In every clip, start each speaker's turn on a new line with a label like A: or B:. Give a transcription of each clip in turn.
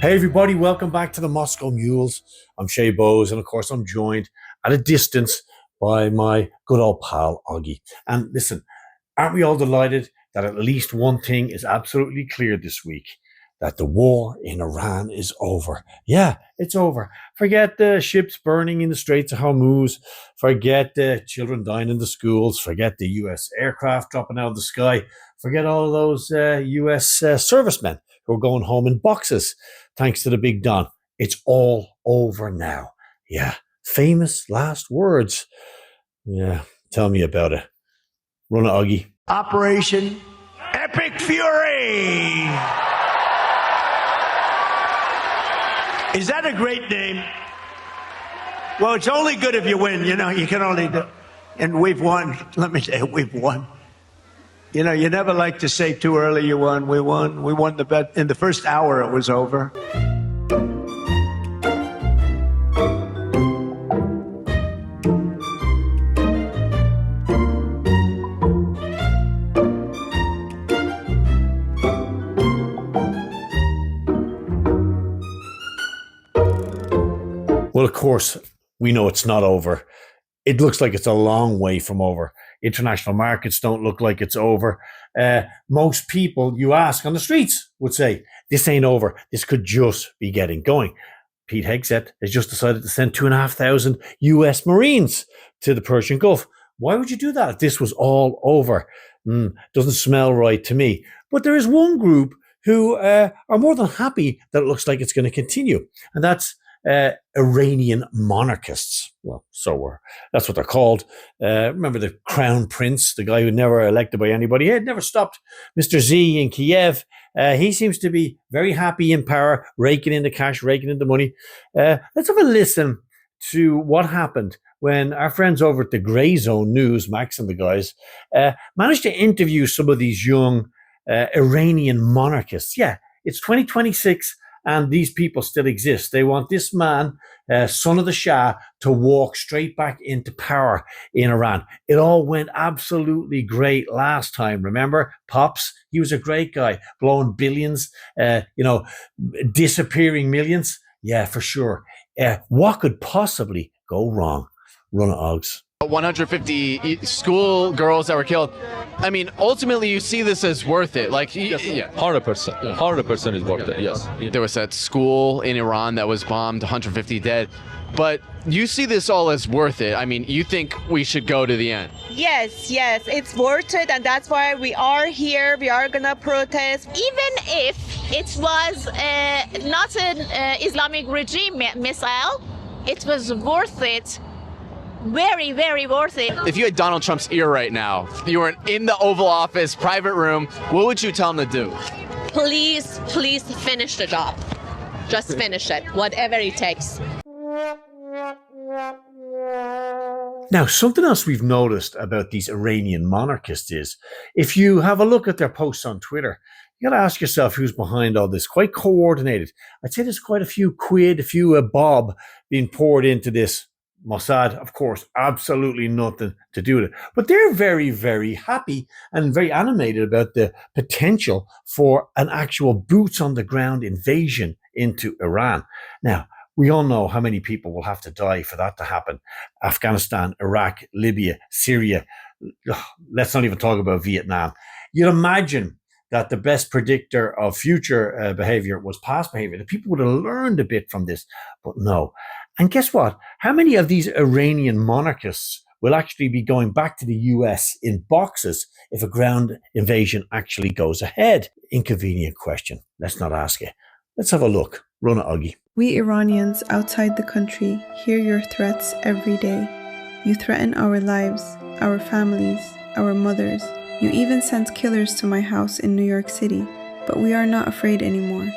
A: Hey everybody, welcome back to the Moscow Mules. I'm Shay Bowes, and of course I'm joined at a distance by my good old pal Augie. And listen, aren't we all delighted that at least one thing is absolutely clear this week? That the war in Iran is over. Yeah, it's over. Forget the ships burning in the Straits of Hormuz. Forget the children dying in the schools. Forget the US aircraft dropping out of the sky. Forget all those US servicemen who are going home in boxes thanks to the big Don. It's all over now. Yeah, famous last words. Yeah, tell me about it. Run it, Augie.
B: Operation Epic Fury. Is that a great name? Well, it's only good if you win. You know, you can only do. And we've won. Let me say, we've won. You know, you never like to say too early you won. We won. We won the bet. In the first hour, it was over.
A: Well, of course, we know it's not over. It looks like it's a long way from over. International markets don't look like it's over. Most people you ask on the streets would say, this ain't over. This could just be getting going. Pete Hegseth has just decided to send 2,500 US Marines to the Persian Gulf. Why would you do that if this was all over? Doesn't smell right to me. But there is one group who are more than happy that it looks like it's going to continue, and that's Iranian monarchists. Well, that's what they're called. Remember the crown prince, the guy who never elected by anybody. He had never stopped Mr. Z in Kiev. He seems to be very happy in power, raking in the cash, raking in the money. Let's have a listen to what happened when our friends over at the Grey Zone News, Max and the guys, managed to interview some of these young Iranian monarchists. Yeah, it's 2026. And these people still exist. They want this man, son of the Shah, to walk straight back into power in Iran. It all went absolutely great last time. Remember, Pops? He was a great guy, blowing billions, disappearing millions. Yeah, for sure. What could possibly go wrong? Run it, Oggs.
C: 150 school girls that were killed. I mean, ultimately, you see this as worth it. Like,
D: yes, 100%. 100% is worth it, yes.
C: There was that school in Iran that was bombed, 150 dead. But you see this all as worth it. I mean, you think we should go to the end?
E: Yes, it's worth it. And that's why we are here. We are going to protest.
F: Even if it was not an Islamic regime missile, it was worth it. Very, very worth it.
C: If you had Donald Trump's ear right now, you were in the Oval Office, private room, what would you tell him to do?
F: Please finish the job. Just finish it, whatever it takes.
A: Now, something else we've noticed about these Iranian monarchists is if you have a look at their posts on Twitter, you got to ask yourself who's behind all this. Quite coordinated. I'd say there's quite a few bob being poured into this. Mossad, of course, absolutely nothing to do with it. But they're very, very happy and very animated about the potential for an actual boots-on-the-ground invasion into Iran. Now, we all know how many people will have to die for that to happen. Afghanistan, Iraq, Libya, Syria. Let's not even talk about Vietnam. You'd imagine that the best predictor of future behavior was past behavior. The people would have learned a bit from this, but no. And guess what? How many of these Iranian monarchists will actually be going back to the US in boxes if a ground invasion actually goes ahead? Inconvenient question. Let's not ask it. Let's have a look. Run it, Augie.
G: We Iranians outside the country hear your threats every day. You threaten our lives, our families, our mothers. You even sent killers to my house in New York City. But we are not afraid anymore.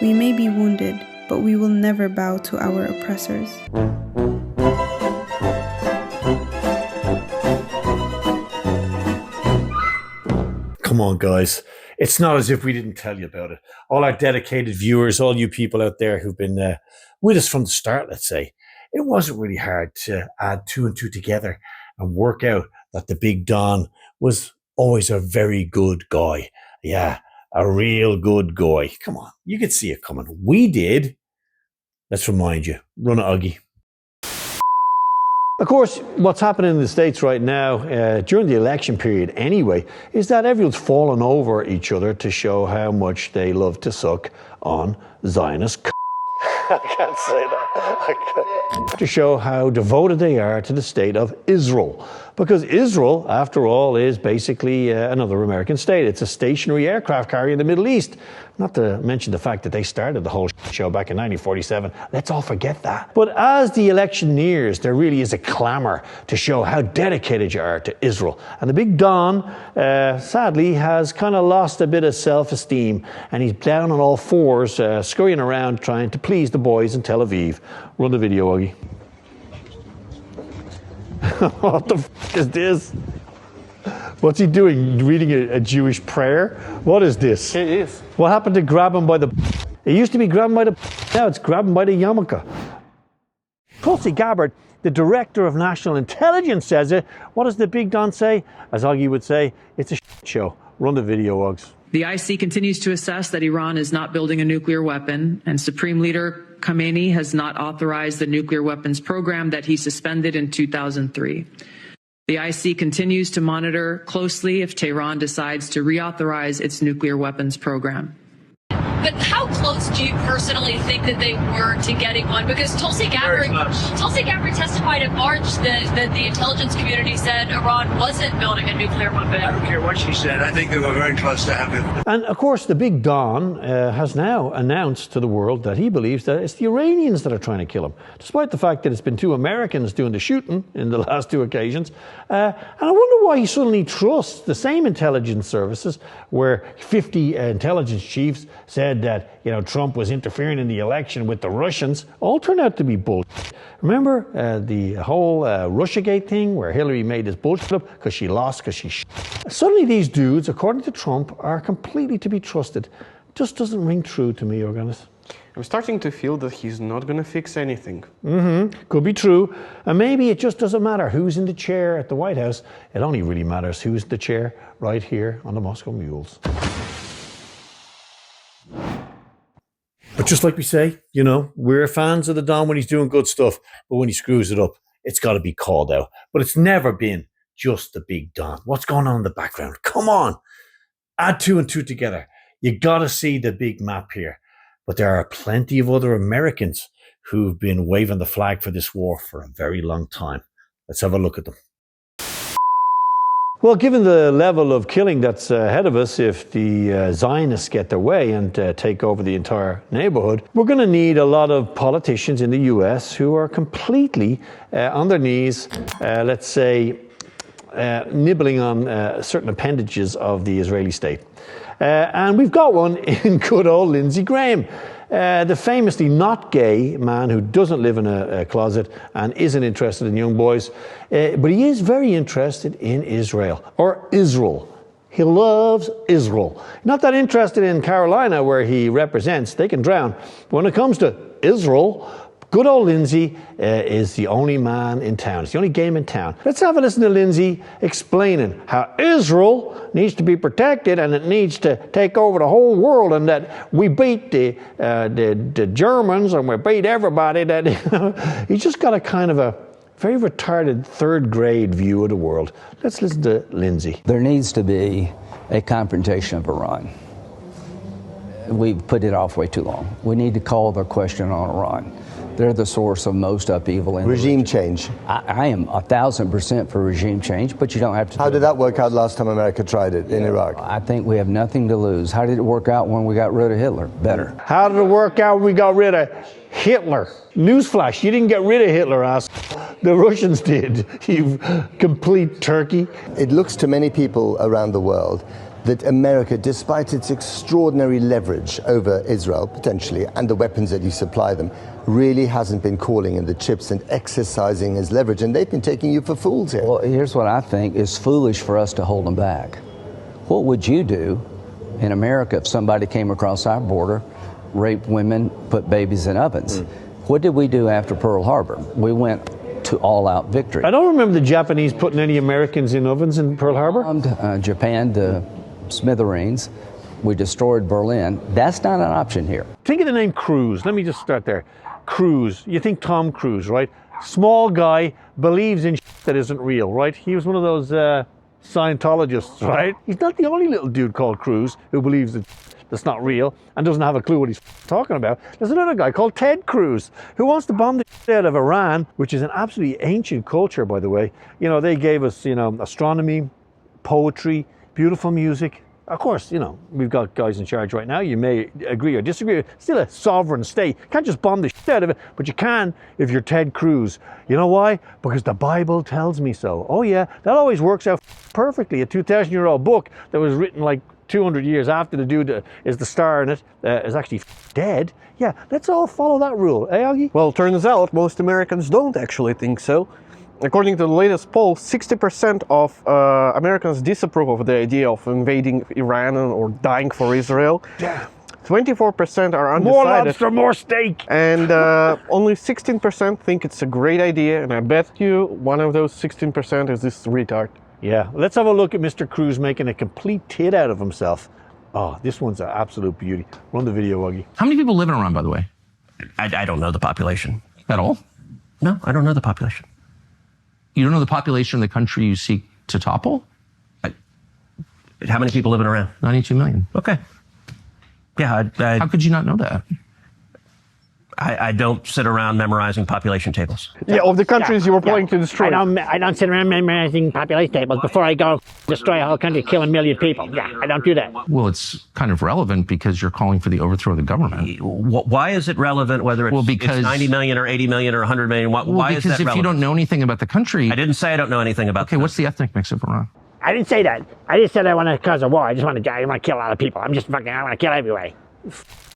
G: We may be wounded, but we will never bow to our oppressors.
A: Come on, guys. It's not as if we didn't tell you about it. All our dedicated viewers, all you people out there who've been with us from the start, let's say, it wasn't really hard to add two and two together and work out that the Big Don was always a very good guy. Yeah, a real good guy. Come on, you could see it coming. We did. Let's remind you. Run it, Uggy. Of course, what's happening in the States right now, during the election period anyway, is that everyone's falling over each other to show how much they love to suck on Zionist I can't say that. To show how devoted they are to the state of Israel. Because Israel, after all, is basically another American state. It's a stationary aircraft carrier in the Middle East. Not to mention the fact that they started the whole show back in 1947. Let's all forget that. But as the election nears, there really is a clamor to show how dedicated you are to Israel. And the big Don, sadly, has kind of lost a bit of self-esteem. And he's down on all fours, scurrying around trying to please the boys in Tel Aviv. Run the video, Augie. What the f*** is this? What's he doing? Reading a Jewish prayer? What is this?
H: It is.
A: What happened to grab him by the... It used to be grab him by the... Now it's grab him by the yarmulke. Tulsi Gabbard, the director of national intelligence, says it. What does the big Don say? As Augie would say, it's a shit show. Run the video, Uggs.
I: The IC continues to assess that Iran is not building a nuclear weapon, and Supreme Leader Khamenei has not authorized the nuclear weapons program that he suspended in 2003. The IC continues to monitor closely if Tehran decides to reauthorize its nuclear weapons program.
J: But how close do you personally think that they were to getting one? Because Tulsi Gabbard testified in March that the intelligence community said Iran wasn't building a nuclear weapon.
B: I don't care what she said. I think they were very close to having it.
A: And of course, the big Don has now announced to the world that he believes that it's the Iranians that are trying to kill him, despite the fact that it's been 2 Americans doing the shooting in the last 2 occasions. And I wonder why he suddenly trusts the same intelligence services where 50 intelligence chiefs said that, you know, Trump was interfering in the election with the Russians. All turned out to be bullshit. Remember the whole Russiagate thing where Hillary made this bullshit up because she lost, because she Suddenly these dudes, according to Trump, are completely to be trusted. Just doesn't ring true to me, Organis.
H: I'm starting to feel that he's not going to fix anything.
A: Could be true. And maybe it just doesn't matter who's in the chair at the White House. It only really matters who's in the chair right here on the Moscow Mules. But just like we say, you know, we're fans of the Don when he's doing good stuff, but when he screws it up, it's got to be called out. But it's never been just the big Don. What's going on in the background? Come on, add 2 and 2 together. You got to see the big map here. But there are plenty of other Americans who've been waving the flag for this war for a very long time. Let's have a look at them. Well, given the level of killing that's ahead of us, if the Zionists get their way and take over the entire neighborhood, we're going to need a lot of politicians in the U.S. who are completely on their knees, let's say, nibbling on certain appendages of the Israeli state. And we've got one in good old Lindsey Graham. The famously not gay man who doesn't live in a closet and isn't interested in young boys, but he is very interested in Israel, or Israel. He loves Israel. Not that interested in Carolina, where he represents. They can drown. But when it comes to Israel, good old Lindsey is the only man in town. It's the only game in town. Let's have a listen to Lindsey explaining how Israel needs to be protected and it needs to take over the whole world, and that we beat the Germans and we beat everybody. That he's just got a kind of a very retarded 3rd grade view of the world. Let's listen to Lindsey.
K: There needs to be a confrontation of Iran. We've put it off way too long. We need to call the question on Iran. They're the source of most upheaval in
L: regime change.
K: I am 1,000% for regime change, but you don't have to.
L: How did that work out last time America tried it in Iraq?
K: I think we have nothing to lose. How did it work out when we got rid of Hitler? Better.
A: How did it work out when we got rid of Hitler? Newsflash, you didn't get rid of Hitler, ass. The Russians did, you complete turkey.
L: It looks to many people around the world that America, despite its extraordinary leverage over Israel, potentially, and the weapons that you supply them, really hasn't been calling in the chips and exercising his leverage, and they've been taking you for fools here.
K: Well, here's what I think is foolish for us to hold them back. What would you do in America if somebody came across our border, raped women, put babies in ovens? What did we do after Pearl Harbor? We went to all-out victory.
A: I don't remember the Japanese putting any Americans in ovens in Pearl Harbor.
K: Japan to smithereens. We destroyed Berlin. That's not an option here.
A: Think of the name Cruise. Let me just start there. Cruise. You think Tom Cruise, right? Small guy, believes in that isn't real, right? He was one of those Scientologists, right? He's not the only little dude called Cruise who believes that that's not real and doesn't have a clue what he's talking about. There's another guy called Ted Cruz who wants to bomb the out of Iran, which is an absolutely ancient culture, by the way. You know, they gave us, you know, astronomy, poetry, beautiful music. Of course, you know, we've got guys in charge right now. You may agree or disagree. It's still a sovereign state. You can't just bomb the shit out of it, but you can if you're Ted Cruz. You know why? Because the Bible tells me so. Oh yeah, that always works out perfectly. A 2,000-year-old book that was written like 200 years after the dude that is the star in it is actually dead. Yeah, let's all follow that rule. Eh, Augie?
H: Well, turns out most Americans don't actually think so. According to the latest poll, 60% of Americans disapprove of the idea of invading Iran or dying for Israel.
A: Yeah.
H: 24% are undecided.
A: More lobster, more steak.
H: And only 16% think it's a great idea. And I bet you one of those 16% is this retard.
A: Yeah, let's have a look at Mr. Cruz making a complete tit out of himself. Oh, this one's an absolute beauty. Run the video, Augie.
M: How many people live in Iran, by the way?
N: I don't know the population.
M: At all?
N: No, I don't know the population.
M: You don't know the population of the country you seek to topple?
N: How many people live in Iran?
M: 92 million.
N: Okay. Yeah,
M: How could you not know that?
N: I don't sit around memorizing population tables.
H: Yeah, of the countries you were planning to destroy.
O: I don't sit around memorizing population tables before I go destroy a whole country, kill a million people. Yeah, I don't do that.
M: Well, it's kind of relevant because you're calling for the overthrow of the government.
N: Why is it relevant whether it's, it's 90 million or 80 million or 100 million? Why is that relevant?
M: Because if you don't know anything about the country...
N: I didn't say I don't know anything about
M: Okay, what's the ethnic mix of Iran?
O: I didn't say that. I just said I want to cause a war. I want to kill a lot of people. I want to kill everybody.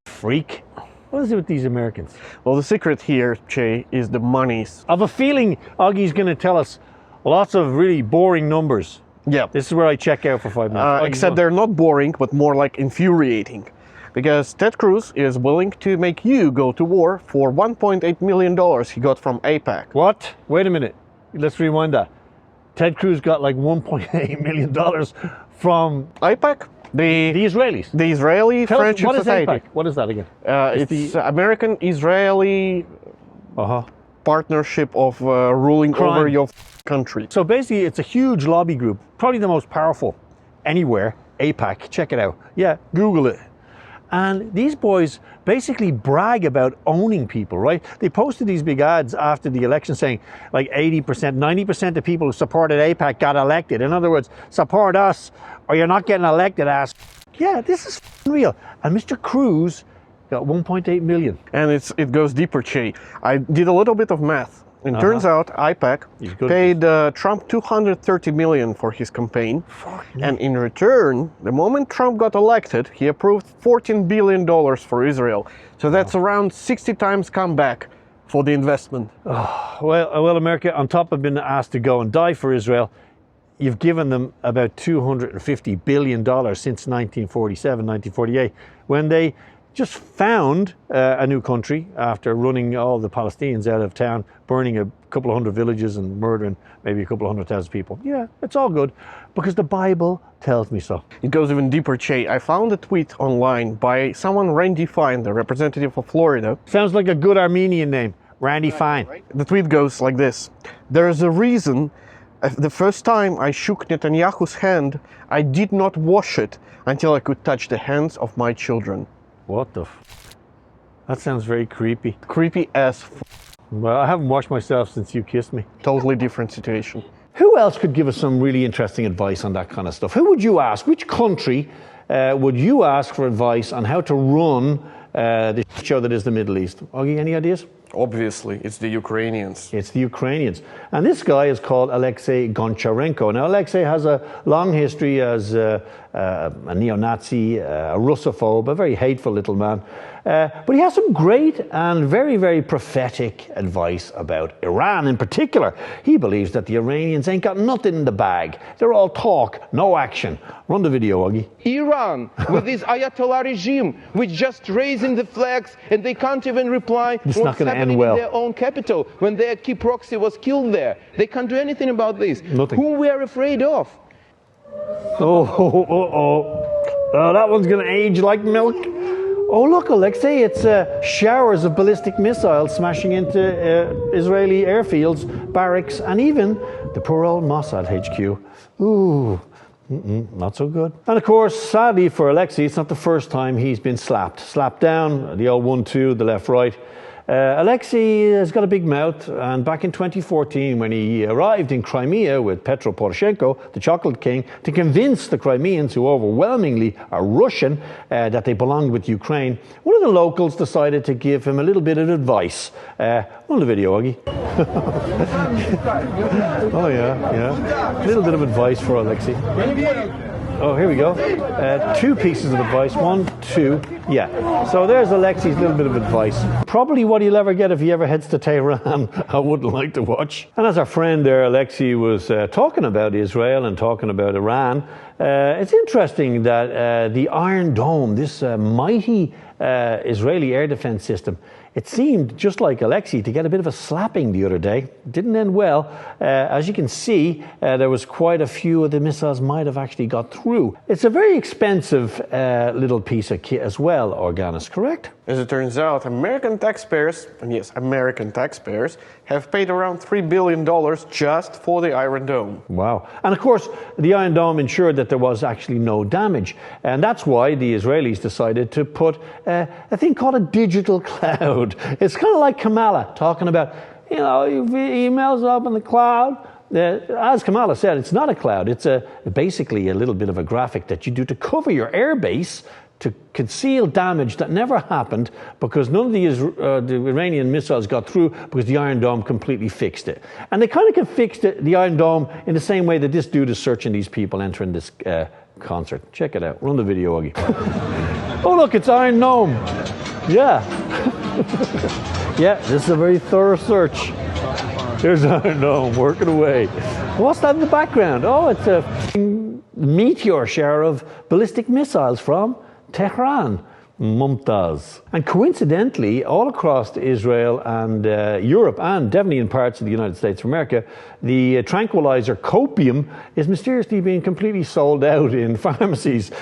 A: Freak. What is it with these Americans?
H: Well, the secret here, Che, is the monies.
A: I have a feeling Augie's going to tell us lots of really boring numbers.
H: Yeah.
A: This is where I check out for 5 minutes.
H: Except they're not boring, but more like infuriating. Because Ted Cruz is willing to make you go to war for $1.8 million he got from AIPAC.
A: What? Wait a minute. Let's rewind that. Ted Cruz got like $1.8 million from
H: AIPAC? The
A: Israelis.
H: The Israeli Friendship Society.
A: AIPAC? What is that again?
H: It's the American-Israeli partnership of ruling over your country.
A: So basically, it's a huge lobby group, probably the most powerful anywhere. AIPAC, check it out. Yeah, Google it. And these boys basically brag about owning people, right? They posted these big ads after the election saying like 80%, 90% of people who supported AIPAC got elected. In other words, support us or you're not getting elected, ass. Yeah, this is real. And Mr. Cruz got 1.8 million.
H: And it goes deeper, Che. I did a little bit of math. And turns out AIPAC paid Trump $230 million for his campaign. And in return, the moment Trump got elected, he approved $14 billion for Israel. So that's around 60 times comeback for the investment.
A: Oh, well, America, on top of being asked to go and die for Israel, you've given them about $250 billion since 1947, 1948, when they just found a new country after running all the Palestinians out of town, burning a couple of hundred villages and murdering maybe a couple of 100,000 people. Yeah, it's all good because the Bible tells me so.
H: It goes even deeper, Che. I found a tweet online by someone, Randy Fine, the representative of Florida.
A: Sounds like a good Armenian name, Randy Fine.
H: Right? The tweet goes like this. There's a reason the first time I shook Netanyahu's hand, I did not wash it until I could touch the hands of my children.
A: What the That sounds very creepy.
H: Creepy as
A: Well, I haven't washed myself since you kissed me.
H: Totally different situation.
A: Who else could give us some really interesting advice on that kind of stuff? Who would you ask? Which country would you ask for advice on how to run the show that is the Middle East? Augie, any ideas?
H: Obviously, it's the Ukrainians.
A: It's the Ukrainians. And this guy is called Alexei Goncharenko. Now, Alexei has a long history as a neo-Nazi, a Russophobe, a very hateful little man. But he has some great and very, very prophetic advice about Iran in particular. He believes that the Iranians ain't got nothing in the bag. They're all talk, no action. Run the video, Augie.
P: Iran, with this Ayatollah regime, which just raising the flags and they can't even reply
A: what's happening
P: in their own capital when their key proxy was killed there. They can't do anything about this.
A: Nothing.
P: Who we are afraid of?
Q: Oh, that one's going to age like milk. Oh, look, Alexei, it's showers of ballistic missiles smashing into Israeli airfields, barracks, and even the poor old Mossad HQ. Ooh, not so good. And of course, sadly for Alexei, it's not the first time he's been slapped. Slapped down, the old 1-2, the left-right. Alexei has got a big mouth, and back in 2014, when he arrived in Crimea with Petro Poroshenko, the chocolate king, to convince the Crimeans, who overwhelmingly are Russian, that they belonged with Ukraine, one of the locals decided to give him a little bit of advice. On the video, Augie. Oh yeah. A little bit of advice for Alexei. Oh, here we go. 2 pieces of advice. 1, 2. Yeah. So there's Alexei's little bit of advice. Probably what he'll ever get if he ever heads to Tehran. I wouldn't like to watch. And as our friend there, Alexei, was talking about Israel and talking about Iran, it's interesting that the Iron Dome, this mighty Israeli air defense system, it seemed, just like Alexei, to get a bit of a slapping the other day. Didn't end well. As you can see, there was quite a few of the missiles might have actually got through. It's a very expensive little piece of kit as well, Organis, correct?
H: As it turns out, American taxpayers, and yes, American taxpayers, have paid around $3 billion just for the Iron Dome.
Q: Wow. And of course, the Iron Dome ensured that there was actually no damage. And that's why the Israelis decided to put a thing called a digital cloud. It's kind of like Kamala talking about, emails up in the cloud. As Kamala said, it's not a cloud. It's basically a little bit of a graphic that you do to cover your airbase, to conceal damage that never happened because none of the Iranian missiles got through because the Iron Dome completely fixed it. And they kind of fixed the Iron Dome in the same way that this dude is searching these people entering this concert. Check it out. Run the video, Augie. Oh, look, it's Iron Dome. Yeah. Yeah, this is a very thorough search. There's Iron Dome working away. What's that in the background? Oh, it's a meteor shower of ballistic missiles from Tehran. Mumtaz. And coincidentally, all across Israel and Europe, and definitely in parts of the United States of America, the tranquilizer copium is mysteriously being completely sold out in pharmacies.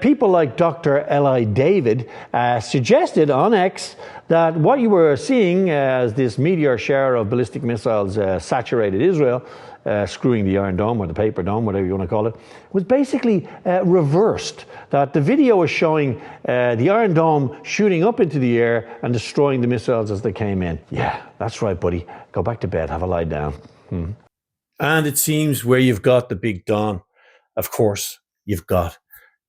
Q: People like Dr. Eli David suggested on X that what you were seeing as this meteor shower of ballistic missiles saturated Israel, screwing the Iron Dome or the paper dome, whatever you want to call it, was basically reversed. That the video was showing the Iron Dome shooting up into the air and destroying the missiles as they came in. Yeah, that's right, buddy. Go back to bed, have a lie down.
A: And it seems where you've got the big Don, of course, you've got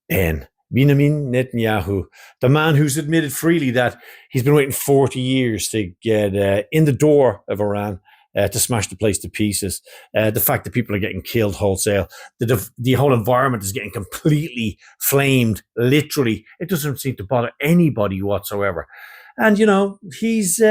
A: Benjamin Netanyahu, the man who's admitted freely that he's been waiting 40 years to get in the door of Iran, to smash the place to pieces. The fact that people are getting killed wholesale, the whole environment is getting completely flamed, literally. It doesn't seem to bother anybody whatsoever. And, he's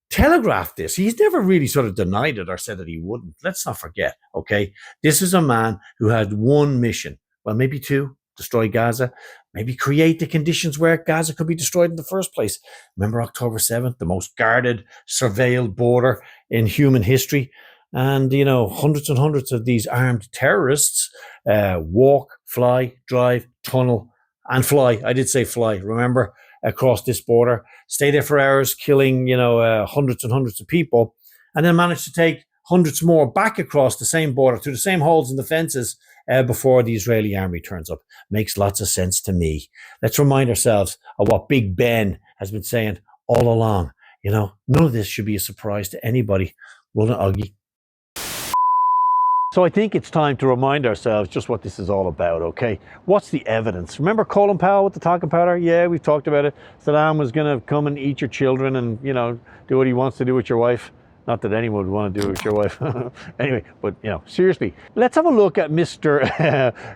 A: telegraphed this. He's never really sort of denied it or said that he wouldn't. Let's not forget, okay? This is a man who had one mission, well, maybe 2, destroy Gaza, maybe create the conditions where Gaza could be destroyed in the first place. Remember October 7th, the most guarded, surveilled border in human history? And, hundreds and hundreds of these armed terrorists walk, fly, drive, tunnel, and fly. I did say fly, remember, across this border, stay there for hours, killing, hundreds and hundreds of people, and then manage to take hundreds more back across the same border through the same holes in the fences before the Israeli army turns up. Makes lots of sense to me. Let's remind ourselves of what Big Ben has been saying all along. None of this should be a surprise to anybody. Run it, Augie.
Q: So I think it's time to remind ourselves just what this is all about, okay? What's the evidence? Remember Colin Powell with the talcum powder? Yeah, we've talked about it. Saddam was going to come and eat your children and, do what he wants to do with your wife. Not that anyone would want to do it with your wife. Anyway, but, seriously. Let's have a look at Mr.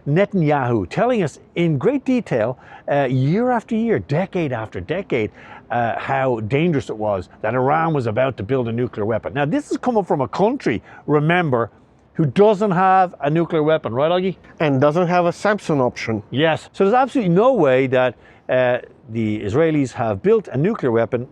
Q: Netanyahu telling us in great detail, year after year, decade after decade, how dangerous it was that Iran was about to build a nuclear weapon. Now, this is coming from a country, remember, who doesn't have a nuclear weapon, right, Augie?
H: And doesn't have a Samsung option.
Q: Yes. So there's absolutely no way that the Israelis have built a nuclear weapon.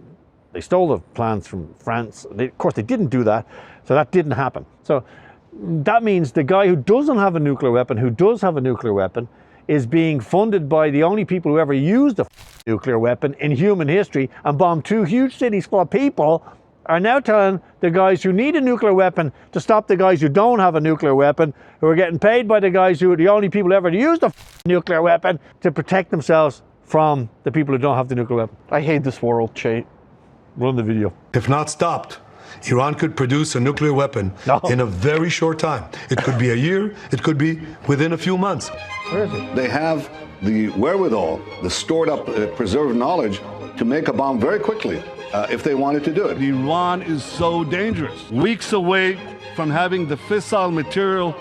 Q: They stole the plans from France. Of course, they didn't do that, so that didn't happen. So that means the guy who doesn't have a nuclear weapon, who does have a nuclear weapon, is being funded by the only people who ever used a nuclear weapon in human history and bombed 2 huge cities full of people, are now telling the guys who need a nuclear weapon to stop the guys who don't have a nuclear weapon, who are getting paid by the guys who are the only people ever to use the nuclear weapon to protect themselves from the people who don't have the nuclear weapon.
H: I hate this world, Che.
Q: Run the video.
R: If not stopped, Iran could produce a nuclear weapon in a very short time. It could be a year, it could be within a few months.
Q: Where is it?
S: They have the wherewithal, the stored up, preserved knowledge to make a bomb very quickly if they wanted to do it.
T: Iran is so dangerous. Weeks away from having the fissile material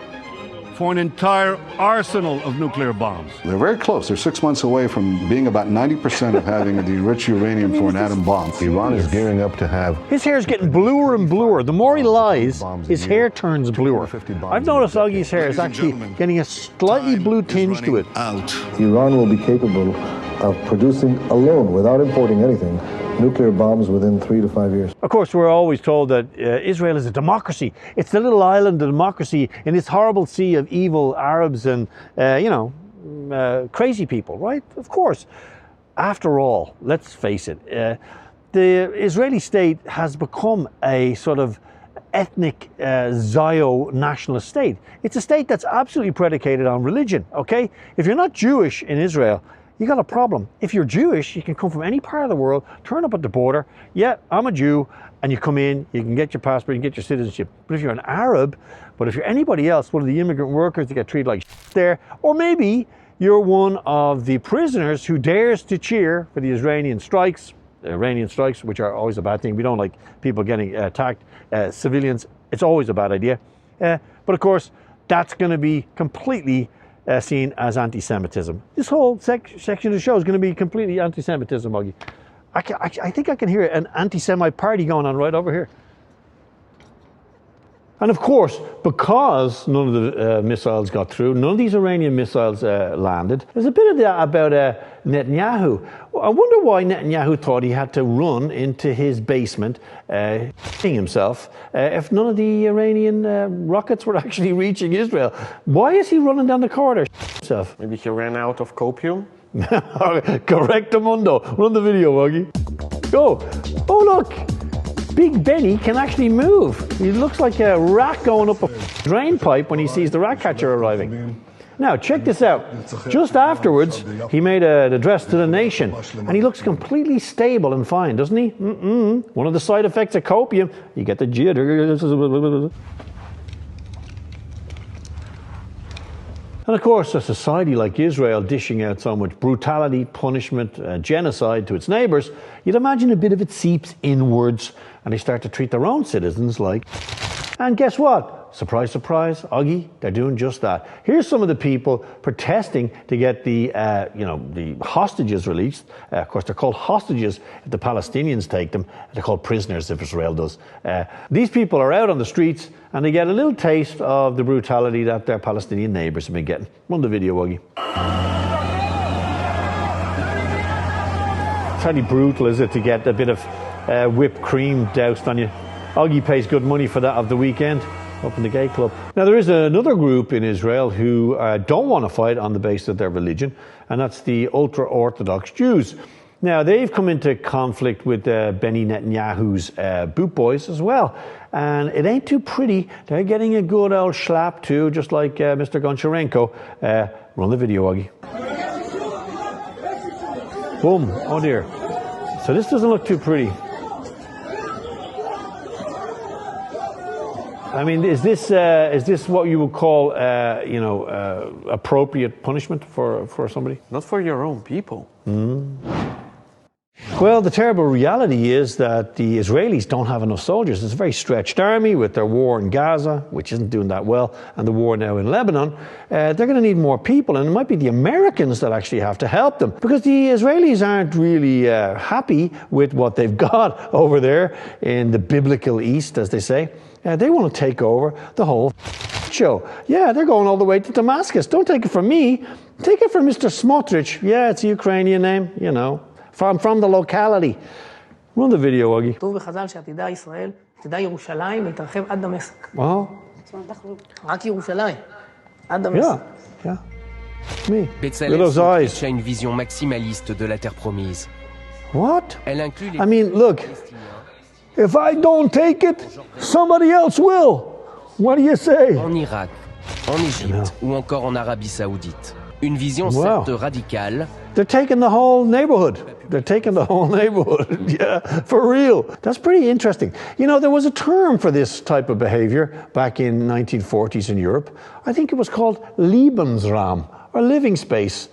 T: for an entire arsenal of nuclear bombs.
S: They're very close. They're 6 months away from being about 90% of having the enriched uranium for an atom bomb. Iran is gearing up to have...
Q: His hair's getting bluer and bluer. The more he lies, his hair turns bluer. I've noticed Augie's hair is actually getting a slightly blue tinge to it.
U: Iran will be capable of producing alone, without importing anything, nuclear bombs within 3 to 5 years.
Q: Of course, we're always told that Israel is a democracy. It's the little island of democracy in this horrible sea of evil Arabs and, crazy people, right? Of course. After all, let's face it, the Israeli state has become a sort of ethnic Zio-nationalist state. It's a state that's absolutely predicated on religion, okay? If you're not Jewish in Israel, you got a problem. If you're Jewish, you can come from any part of the world, turn up at the border, yeah, I'm a Jew, and you come in, you can get your passport, you can get your citizenship. But if you're an Arab, but if you're anybody else, one of the immigrant workers, you get treated like there, or maybe you're one of the prisoners who dares to cheer for the Iranian strikes, which are always a bad thing. We don't like people getting attacked, civilians, it's always a bad idea. But of course, that's gonna be completely seen as anti-Semitism. This whole section of the show is going to be completely anti-Semitism, Augie. I think I can hear an anti-Semite party going on right over here. And of course, because none of the missiles got through, none of these Iranian missiles landed, there's a bit of that about Netanyahu. I wonder why Netanyahu thought he had to run into his basement, himself, if none of the Iranian rockets were actually reaching Israel. Why is he running down the corridor himself?
H: Maybe he ran out of copium?
Q: Correctamundo. Run the video, Augie. Go. Oh, look. Big Benny can actually move. He looks like a rat going up a drain pipe when he sees the rat catcher arriving. Now, check this out. Just afterwards, he made an address to the nation, and he looks completely stable and fine, doesn't he? One of the side effects of copium, you get the jitters. And of course, a society like Israel dishing out so much brutality, punishment, genocide to its neighbours, you'd imagine a bit of it seeps inwards and they start to treat their own citizens like... And guess what? Surprise, surprise, Augie, they're doing just that. Here's some of the people protesting to get the, the hostages released. Of course, they're called hostages if the Palestinians take them. They're called prisoners if Israel does. These people are out on the streets and they get a little taste of the brutality that their Palestinian neighbours have been getting. Run the video, Augie. It's highly brutal, is it, to get a bit of whipped cream doused on you. Augie pays good money for that of the weekend up in the gay club. Now, there is another group in Israel who don't want to fight on the basis of their religion, and that's the ultra-Orthodox Jews. Now, they've come into conflict with Benny Netanyahu's boot boys as well, and it ain't too pretty. They're getting a good old slap too, just like Mr. Goncharenko. Run the video, Augie. Boom. Oh dear. So this doesn't look too pretty. I mean, is this what you would call, appropriate punishment for somebody?
H: Not for your own people.
Q: Well, the terrible reality is that the Israelis don't have enough soldiers. It's a very stretched army with their war in Gaza, which isn't doing that well, and the war now in Lebanon. They're going to need more people, and it might be the Americans that actually have to help them, because the Israelis aren't really happy with what they've got over there in the biblical East, as they say. They want to take over the whole show. Yeah, they're going all the way to Damascus. Don't take it from me. Take it from Mr. Smotrich. Yeah, it's a Ukrainian name, from the locality. Run the video, Augie. Well, yeah.
A: Me.
D: Bezalel
A: With those eyes.
D: a une vision maximaliste de la terre promise.
A: What?
D: Elle inclut les
A: I mean, look, if I don't take it, somebody else will. What do you say?
D: En Irak, en Égypte ou encore en Arabie Saoudite. Une vision certes radicale.
Q: They're taking the whole neighborhood. They're taking the whole neighborhood. Yeah, for real. That's pretty interesting. You know, there was a term for this type of behavior back in 1940s in Europe. I think it was called Lebensraum, or living space.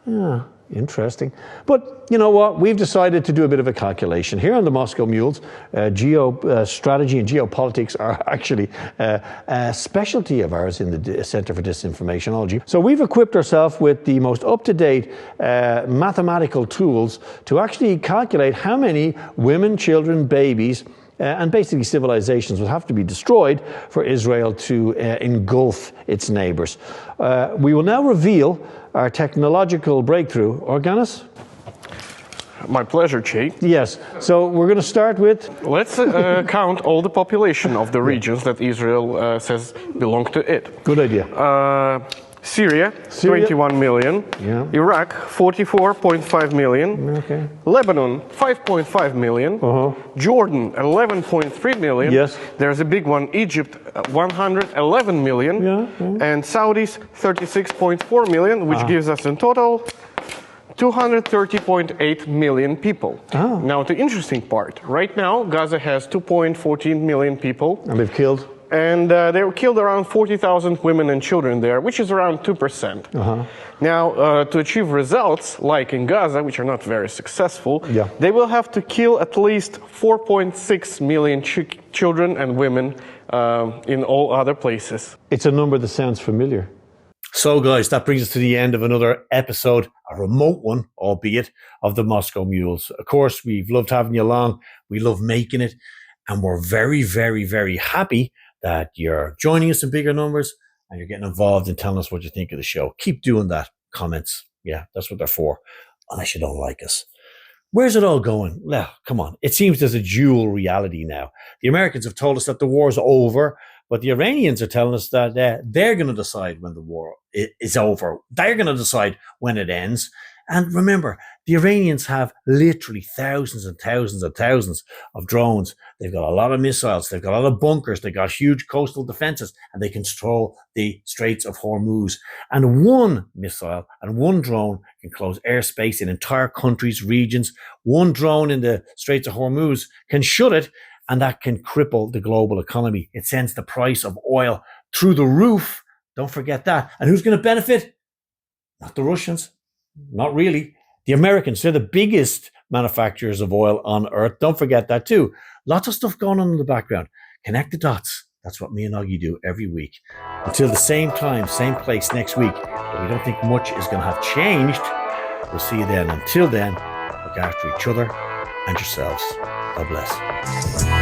Q: Yeah, interesting. But you know what? We've decided to do a bit of a calculation. Here on the Moscow Mules, strategy and geopolitics are actually a specialty of ours in the Center for Disinformationology. So we've equipped ourselves with the most up-to-date mathematical tools to actually calculate how many women, children, babies, and basically civilizations will have to be destroyed for Israel to engulf its neighbors. We will now reveal our technological breakthrough. Organis?
H: My pleasure, Che.
Q: Yes. So we're going to start with...
H: Let's count all the population of the regions that Israel says belong to it.
Q: Good idea.
H: Syria, 21 million.
Q: Yeah.
H: Iraq, 44.5 million.
Q: Okay.
H: Lebanon, 5.5 million. Jordan, 11.3 million.
Q: Yes.
H: There's a big one, Egypt, 111 million.
Q: Yeah.
H: And Saudis, 36.4 million, which gives us in total 230.8 million people. Now, the interesting part. Right now, Gaza has 2.14 million people.
Q: And they've killed?
H: And they were killed around 40,000 women and children there, which is around 2%. Now, to achieve results, like in Gaza, which are not very successful, they will have to kill at least 4.6 million children and women in all other places.
Q: It's a number that sounds familiar.
A: So, guys, that brings us to the end of another episode, a remote one, albeit, of the Moscow Mules. Of course, we've loved having you along. We love making it. And we're very, very, very happy that you're joining us in bigger numbers and you're getting involved in telling us what you think of the show. Keep doing that. Comments. Yeah, that's what they're for. Unless you don't like us. Where's it all going? Well, come on. It seems there's a dual reality now. The Americans have told us that the war's over, but the Iranians are telling us that they're going to decide when the war is over. They're going to decide when it ends. And remember, the Iranians have literally thousands and thousands and thousands of drones. They've got a lot of missiles. They've got a lot of bunkers. They've got huge coastal defenses, and they control the Straits of Hormuz. And one missile and one drone can close airspace in entire countries, regions. One drone in the Straits of Hormuz can shut it, and that can cripple the global economy. It sends the price of oil through the roof. Don't forget that. And who's going to benefit? Not the Russians. Not really. The Americans, they're the biggest manufacturers of oil on earth. Don't forget that too. Lots of stuff going on in the background. Connect the dots. That's what me and Augie do every week. Until the same time, same place next week. But we don't think much is going to have changed. We'll see you then. Until then, look after each other and yourselves. God bless.